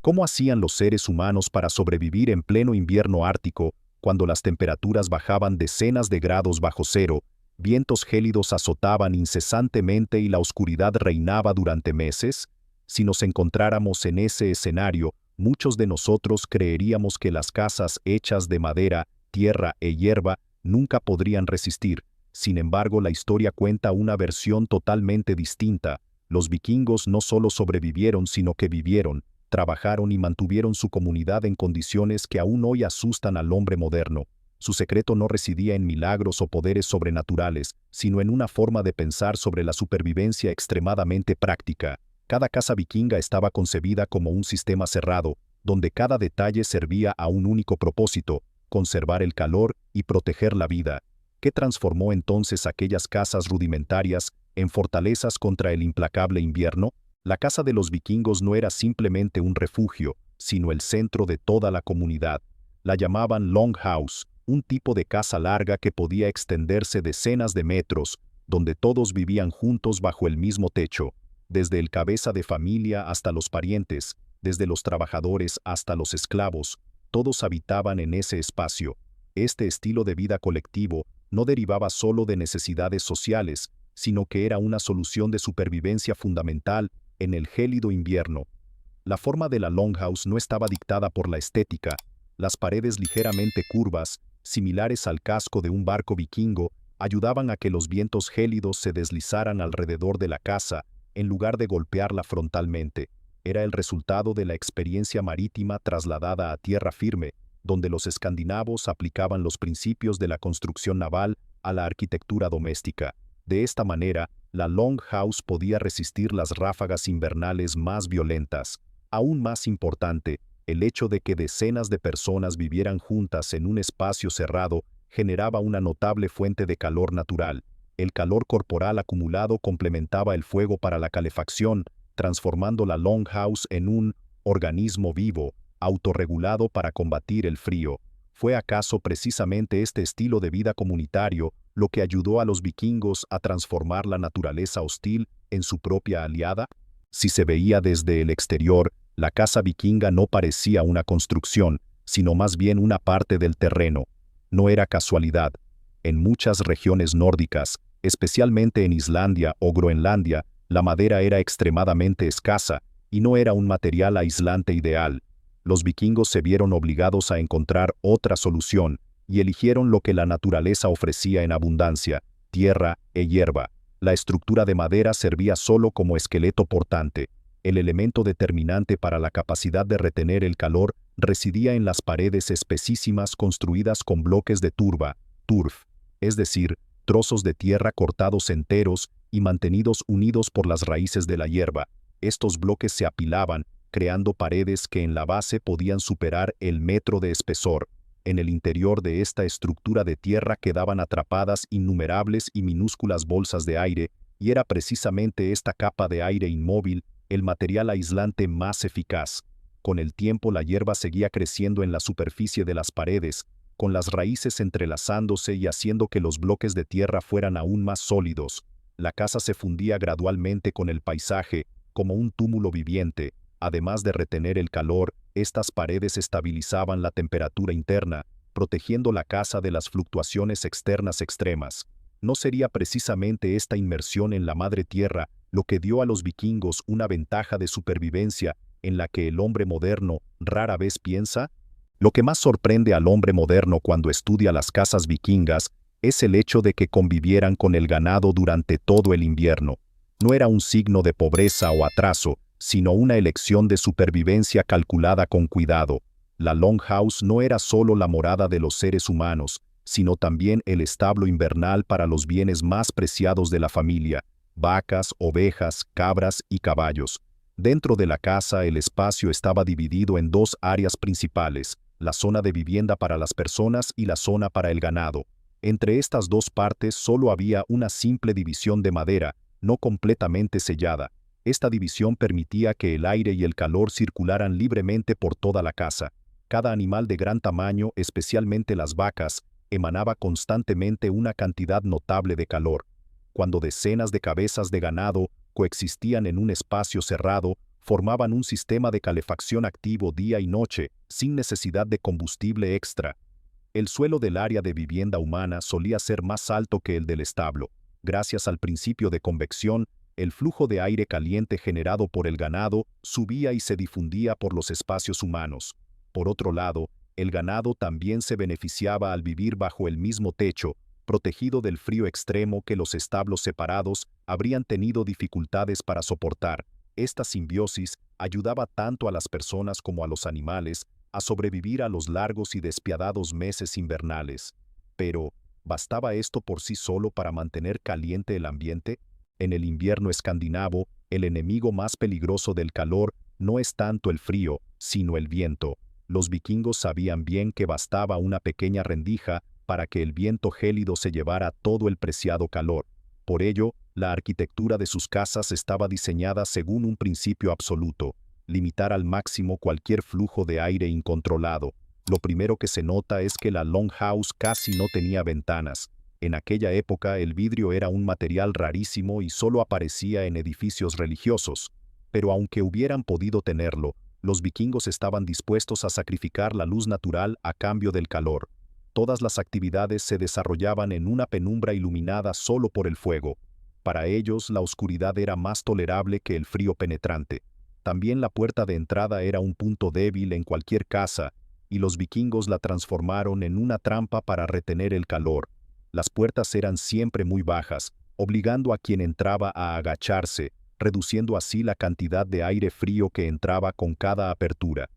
¿Cómo hacían los seres humanos para sobrevivir en pleno invierno ártico, cuando las temperaturas bajaban decenas de grados bajo cero, vientos gélidos azotaban incesantemente y la oscuridad reinaba durante meses? Si nos encontráramos en ese escenario, muchos de nosotros creeríamos que las casas hechas de madera, tierra e hierba nunca podrían resistir. Sin embargo, la historia cuenta una versión totalmente distinta. Los vikingos no solo sobrevivieron, sino que vivieron, trabajaron y mantuvieron su comunidad en condiciones que aún hoy asustan al hombre moderno. Su secreto no residía en milagros o poderes sobrenaturales, sino en una forma de pensar sobre la supervivencia extremadamente práctica. Cada casa vikinga estaba concebida como un sistema cerrado, donde cada detalle servía a un único propósito: conservar el calor y proteger la vida. ¿Qué transformó entonces aquellas casas rudimentarias en fortalezas contra el implacable invierno? La casa de los vikingos no era simplemente un refugio, sino el centro de toda la comunidad. La llamaban longhouse, un tipo de casa larga que podía extenderse decenas de metros, donde todos vivían juntos bajo el mismo techo. Desde el cabeza de familia hasta los parientes, desde los trabajadores hasta los esclavos, todos habitaban en ese espacio. Este estilo de vida colectivo no derivaba solo de necesidades sociales, sino que era una solución de supervivencia fundamental en el gélido invierno. La forma de la longhouse no estaba dictada por la estética. Las paredes ligeramente curvas, similares al casco de un barco vikingo, ayudaban a que los vientos gélidos se deslizaran alrededor de la casa, en lugar de golpearla frontalmente. Era el resultado de la experiencia marítima trasladada a tierra firme, donde los escandinavos aplicaban los principios de la construcción naval a la arquitectura doméstica. De esta manera, la longhouse podía resistir las ráfagas invernales más violentas. Aún más importante, el hecho de que decenas de personas vivieran juntas en un espacio cerrado generaba una notable fuente de calor natural. El calor corporal acumulado complementaba el fuego para la calefacción, transformando la longhouse en un organismo vivo, autorregulado para combatir el frío. ¿Fue acaso precisamente este estilo de vida comunitario lo que ayudó a los vikingos a transformar la naturaleza hostil en su propia aliada? Si se veía desde el exterior, la casa vikinga no parecía una construcción, sino más bien una parte del terreno. No era casualidad. En muchas regiones nórdicas, especialmente en Islandia o Groenlandia, la madera era extremadamente escasa y no era un material aislante ideal. Los vikingos se vieron obligados a encontrar otra solución y eligieron lo que la naturaleza ofrecía en abundancia: tierra e hierba. La estructura de madera servía solo como esqueleto portante. El elemento determinante para la capacidad de retener el calor residía en las paredes espesísimas construidas con bloques de turf, es decir, trozos de tierra cortados enteros y mantenidos unidos por las raíces de la hierba. Estos bloques se apilaban, creando paredes que en la base podían superar el metro de espesor. En el interior de esta estructura de tierra quedaban atrapadas innumerables y minúsculas bolsas de aire, y era precisamente esta capa de aire inmóvil el material aislante más eficaz. Con el tiempo la hierba seguía creciendo en la superficie de las paredes, con las raíces entrelazándose y haciendo que los bloques de tierra fueran aún más sólidos. La casa se fundía gradualmente con el paisaje, como un túmulo viviente. Además de retener el calor, estas paredes estabilizaban la temperatura interna, protegiendo la casa de las fluctuaciones externas extremas. ¿No sería precisamente esta inmersión en la madre tierra lo que dio a los vikingos una ventaja de supervivencia en la que el hombre moderno rara vez piensa? Lo que más sorprende al hombre moderno cuando estudia las casas vikingas es el hecho de que convivieran con el ganado durante todo el invierno. No era un signo de pobreza o atraso, sino una elección de supervivencia calculada con cuidado. La longhouse no era solo la morada de los seres humanos, sino también el establo invernal para los bienes más preciados de la familia: vacas, ovejas, cabras y caballos. Dentro de la casa el espacio estaba dividido en dos áreas principales: la zona de vivienda para las personas y la zona para el ganado. Entre estas dos partes solo había una simple división de madera, no completamente sellada. Esta división permitía que el aire y el calor circularan libremente por toda la casa. Cada animal de gran tamaño, especialmente las vacas, emanaba constantemente una cantidad notable de calor. Cuando decenas de cabezas de ganado coexistían en un espacio cerrado, formaban un sistema de calefacción activo día y noche, sin necesidad de combustible extra. El suelo del área de vivienda humana solía ser más alto que el del establo. Gracias al principio de convección, el flujo de aire caliente generado por el ganado subía y se difundía por los espacios humanos. Por otro lado, el ganado también se beneficiaba al vivir bajo el mismo techo, protegido del frío extremo que los establos separados habrían tenido dificultades para soportar. Esta simbiosis ayudaba tanto a las personas como a los animales a sobrevivir a los largos y despiadados meses invernales. Pero, ¿bastaba esto por sí solo para mantener caliente el ambiente? En el invierno escandinavo, el enemigo más peligroso del calor no es tanto el frío, sino el viento. Los vikingos sabían bien que bastaba una pequeña rendija para que el viento gélido se llevara todo el preciado calor. Por ello, la arquitectura de sus casas estaba diseñada según un principio absoluto: limitar al máximo cualquier flujo de aire incontrolado. Lo primero que se nota es que la longhouse casi no tenía ventanas. En aquella época el vidrio era un material rarísimo y solo aparecía en edificios religiosos. Pero aunque hubieran podido tenerlo, los vikingos estaban dispuestos a sacrificar la luz natural a cambio del calor. Todas las actividades se desarrollaban en una penumbra iluminada solo por el fuego. Para ellos, la oscuridad era más tolerable que el frío penetrante. También la puerta de entrada era un punto débil en cualquier casa, y los vikingos la transformaron en una trampa para retener el calor. Las puertas eran siempre muy bajas, obligando a quien entraba a agacharse, reduciendo así la cantidad de aire frío que entraba con cada apertura.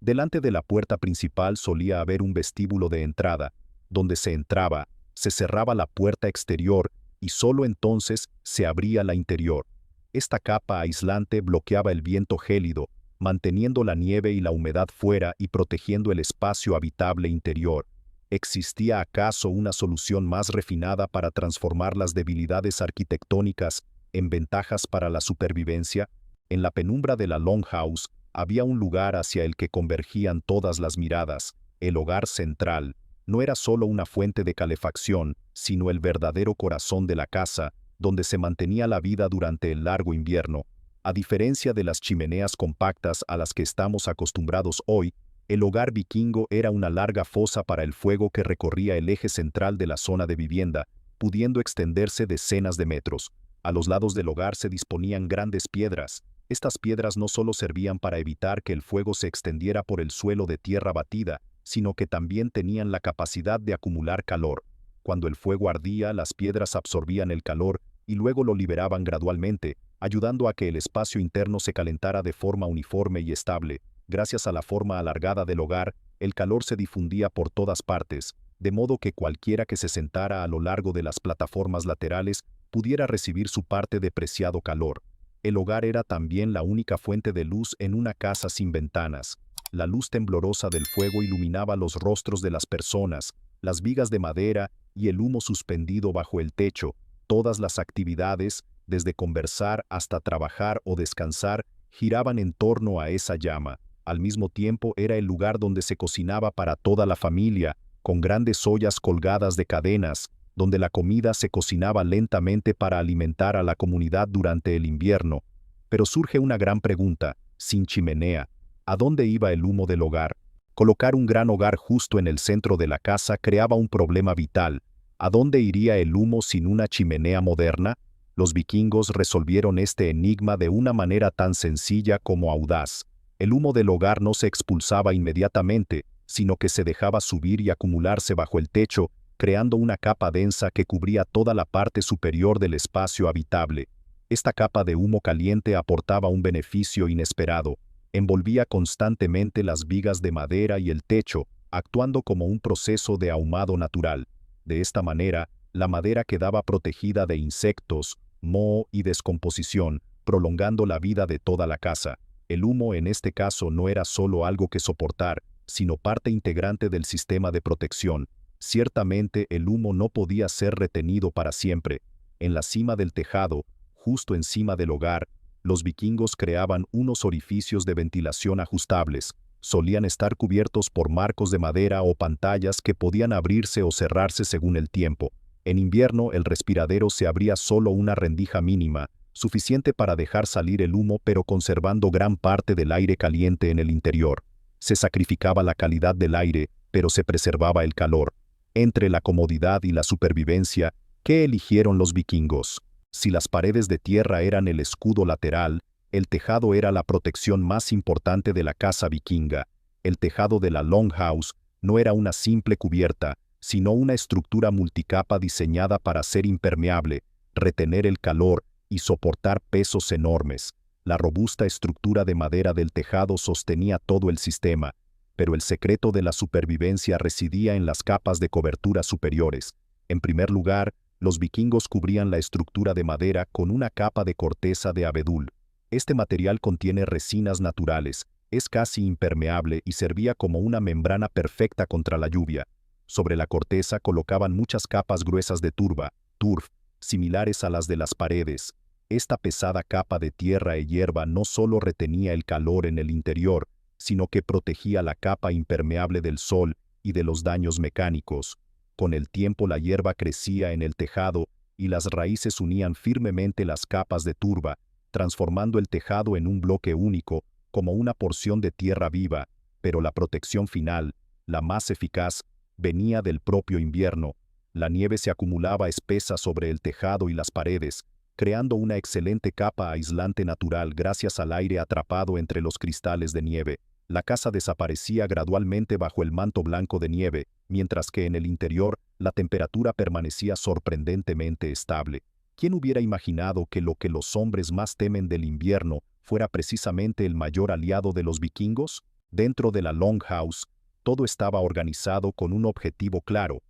Delante de la puerta principal solía haber un vestíbulo de entrada, donde se entraba, se cerraba la puerta exterior y solo entonces se abría la interior. Esta capa aislante bloqueaba el viento gélido, manteniendo la nieve y la humedad fuera y protegiendo el espacio habitable interior. ¿Existía acaso una solución más refinada para transformar las debilidades arquitectónicas en ventajas para la supervivencia? En la penumbra de la longhouse había un lugar hacia el que convergían todas las miradas: el hogar central. No era solo una fuente de calefacción, sino el verdadero corazón de la casa, donde se mantenía la vida durante el largo invierno. A diferencia de las chimeneas compactas a las que estamos acostumbrados hoy, el hogar vikingo era una larga fosa para el fuego que recorría el eje central de la zona de vivienda, pudiendo extenderse decenas de metros. A los lados del hogar se disponían grandes piedras. Estas piedras no solo servían para evitar que el fuego se extendiera por el suelo de tierra batida, sino que también tenían la capacidad de acumular calor. Cuando el fuego ardía, las piedras absorbían el calor y luego lo liberaban gradualmente, ayudando a que el espacio interno se calentara de forma uniforme y estable. Gracias a la forma alargada del hogar, el calor se difundía por todas partes, de modo que cualquiera que se sentara a lo largo de las plataformas laterales pudiera recibir su parte de preciado calor. El hogar era también la única fuente de luz en una casa sin ventanas. La luz temblorosa del fuego iluminaba los rostros de las personas, las vigas de madera y el humo suspendido bajo el techo. Todas las actividades, desde conversar hasta trabajar o descansar, giraban en torno a esa llama. Al mismo tiempo era el lugar donde se cocinaba para toda la familia, con grandes ollas colgadas de cadenas, donde la comida se cocinaba lentamente para alimentar a la comunidad durante el invierno. Pero surge una gran pregunta: sin chimenea, ¿a dónde iba el humo del hogar? Colocar un gran hogar justo en el centro de la casa creaba un problema vital. ¿A dónde iría el humo sin una chimenea moderna? Los vikingos resolvieron este enigma de una manera tan sencilla como audaz. El humo del hogar no se expulsaba inmediatamente, sino que se dejaba subir y acumularse bajo el techo, creando una capa densa que cubría toda la parte superior del espacio habitable. Esta capa de humo caliente aportaba un beneficio inesperado. Envolvía constantemente las vigas de madera y el techo, actuando como un proceso de ahumado natural. De esta manera, la madera quedaba protegida de insectos, moho y descomposición, prolongando la vida de toda la casa. El humo en este caso no era solo algo que soportar, sino parte integrante del sistema de protección. Ciertamente el humo no podía ser retenido para siempre. En la cima del tejado, justo encima del hogar, los vikingos creaban unos orificios de ventilación ajustables. Solían estar cubiertos por marcos de madera o pantallas que podían abrirse o cerrarse según el tiempo. En invierno el respiradero se abría solo una rendija mínima, suficiente para dejar salir el humo pero conservando gran parte del aire caliente en el interior. Se sacrificaba la calidad del aire, pero se preservaba el calor. Entre la comodidad y la supervivencia, ¿qué eligieron los vikingos? Si las paredes de tierra eran el escudo lateral, el tejado era la protección más importante de la casa vikinga. El tejado de la longhouse no era una simple cubierta, sino una estructura multicapa diseñada para ser impermeable, retener el calor y soportar pesos enormes. La robusta estructura de madera del tejado sostenía todo el sistema, pero el secreto de la supervivencia residía en las capas de cobertura superiores. En primer lugar, los vikingos cubrían la estructura de madera con una capa de corteza de abedul. Este material contiene resinas naturales, es casi impermeable y servía como una membrana perfecta contra la lluvia. Sobre la corteza colocaban muchas capas gruesas de turf, similares a las de las paredes. Esta pesada capa de tierra y hierba no solo retenía el calor en el interior, sino que protegía la capa impermeable del sol y de los daños mecánicos. Con el tiempo la hierba crecía en el tejado y las raíces unían firmemente las capas de turba, transformando el tejado en un bloque único, como una porción de tierra viva, pero la protección final, la más eficaz, venía del propio invierno. La nieve se acumulaba espesa sobre el tejado y las paredes, creando una excelente capa aislante natural gracias al aire atrapado entre los cristales de nieve. La casa desaparecía gradualmente bajo el manto blanco de nieve, mientras que en el interior la temperatura permanecía sorprendentemente estable. ¿Quién hubiera imaginado que lo que los hombres más temen del invierno fuera precisamente el mayor aliado de los vikingos? Dentro de la longhouse, todo estaba organizado con un objetivo claro: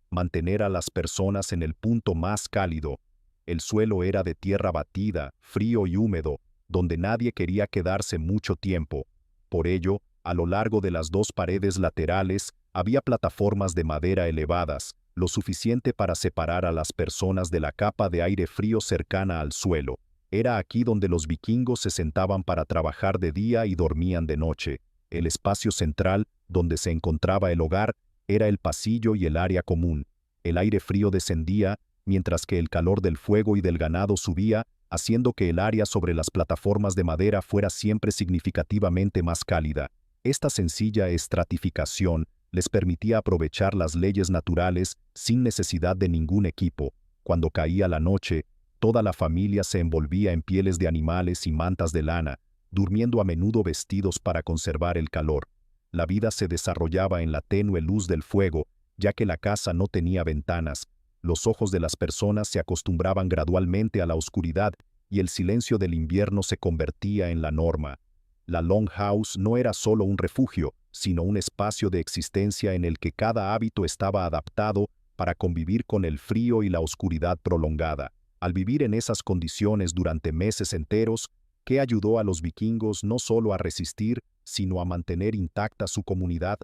mantener a las personas en el punto más cálido. El suelo era de tierra batida, frío y húmedo, donde nadie quería quedarse mucho tiempo. Por ello, a lo largo de las dos paredes laterales había plataformas de madera elevadas, lo suficiente para separar a las personas de la capa de aire frío cercana al suelo. Era aquí donde los vikingos se sentaban para trabajar de día y dormían de noche. El espacio central, donde se encontraba el hogar, era el pasillo y el área común. El aire frío descendía, mientras que el calor del fuego y del ganado subía, haciendo que el área sobre las plataformas de madera fuera siempre significativamente más cálida. Esta sencilla estratificación les permitía aprovechar las leyes naturales sin necesidad de ningún equipo. Cuando caía la noche, toda la familia se envolvía en pieles de animales y mantas de lana, durmiendo a menudo vestidos para conservar el calor. La vida se desarrollaba en la tenue luz del fuego, ya que la casa no tenía ventanas. Los ojos de las personas se acostumbraban gradualmente a la oscuridad y el silencio del invierno se convertía en la norma. La longhouse no era solo un refugio, sino un espacio de existencia en el que cada hábito estaba adaptado para convivir con el frío y la oscuridad prolongada. Al vivir en esas condiciones durante meses enteros, ¿qué ayudó a los vikingos no solo a resistir, sino a mantener intacta su comunidad?